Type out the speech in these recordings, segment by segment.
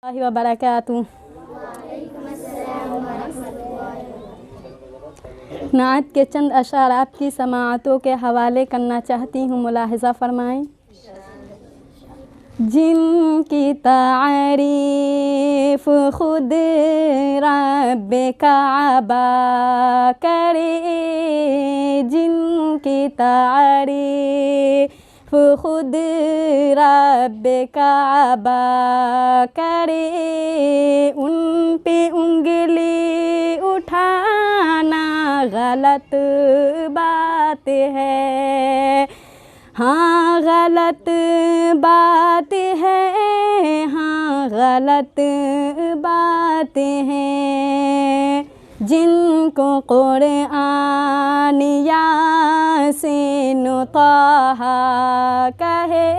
वबरकातुहू। नात के चंद अशार आपकी समाअतों के हवाले करना चाहती हूँ, मुलाहिज़ा फरमाएँ। जिनकी तारीफ़ खुद रब्बे काबा करे, जिनकी तारीफ़ खुद रब्बे काबा करे, उन पे उंगली उठाना गलत बात है। हाँ गलत बात है, हाँ गलत बात है। जिनको कुरआन यासीन ताहा कहे,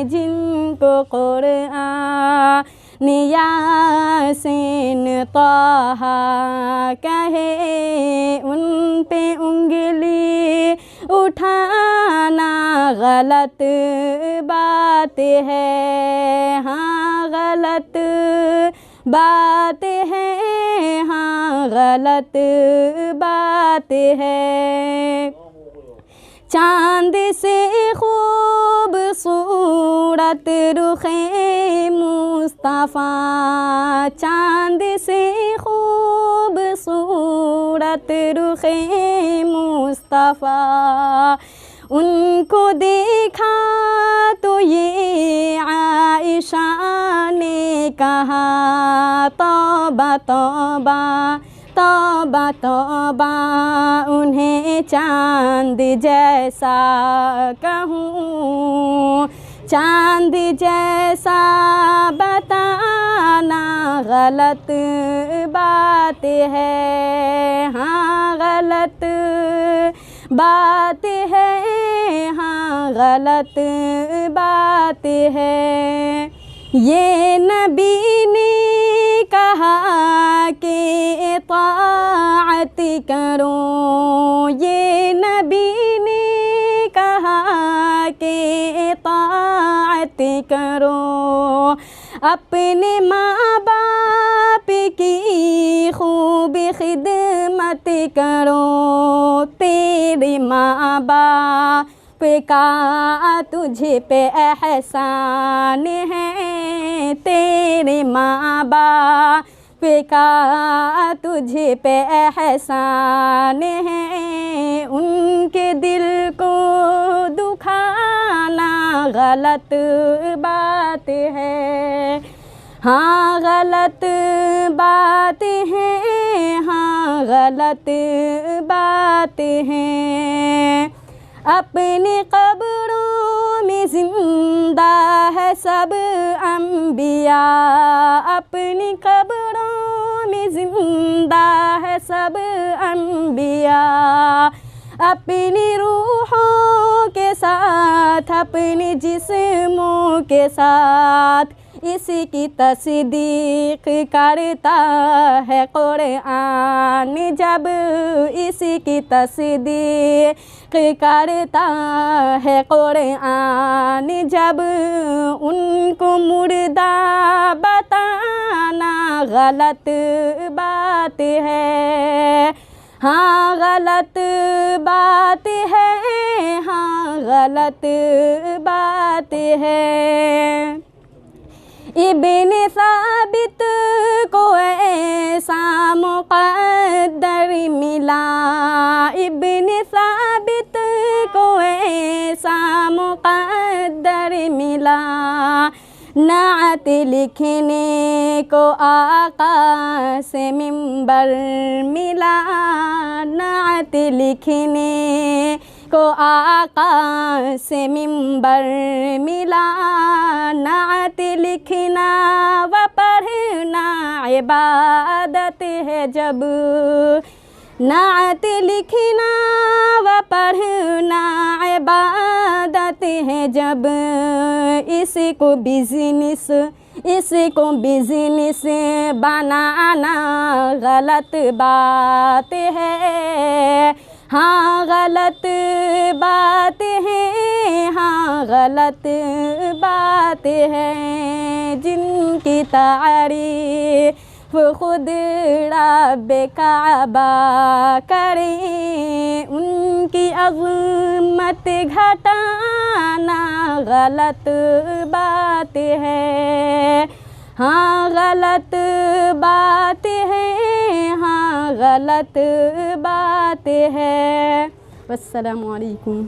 जिनको कुरआन यासीन ताहा कहे, उन पे उंगली उठाना गलत बात है। हाँ गलत बात है, हाँ गलत बात है। चांद से खूबसूरत रुखे मुस्तफ़ा, चांद से खूबसूरत रुखे मुस्तफ़ा, उनको देखा तो ये आयशा ने कहा, तौबा तौबा तौबा तौबा, उन्हें चांद जैसा कहूँ, चांद जैसा बताना गलत बात है। हाँ गलत बात है, हाँ गलत बात है। ये नबी ने कहा कि इताअत करो, ये नबी ने कहा कि इताअत करो, अपने माँ बाप की खूब खिदमत करो। तेरे माँ बाप का तुझे पे एहसान है, तेरे माँ बाप का तुझे पे एहसान है। उनके दिल को दुखाना गलत बात है। हाँ गलत बात है, हाँ गलत बात है। अपने कब्रों में जिंदा है सब अंबिया, अपनी कब्रों में जिंदा है सब अंबिया। अपनी रूहों के साथ, अपने जिस्मों के साथ इसकी तस्दीक करता है कुरआन। जब इसकी तस्दीक करता है कुरआन, जब उनको मुर्दा बताना गलत बात है। हाँ गलत बात है, हाँ गलत बात है। इब्न साबित को ऐसा मुक़द्दर मिला, इब्न साबित को ऐसा मुक़द्दर मिला। नात लिखने को आका से मिंबर मिला, नात लिखने को आका से मिंबर मिला। नात लिखना व पढ़ना इबादत है जब, नात लिखना व पढ़ना इबादत है जब। इसको बिजनेस बनाना गलत बात है। ہاں غلط بات ہے، ہاں غلط بات ہے، جن کی تعریف خود رب کعبہ کریں، ان کی عظمت گھٹانا غلط بات ہے، ہاں غلط بات ہے، ہاں غلط بات ہے۔ السلام علیکم۔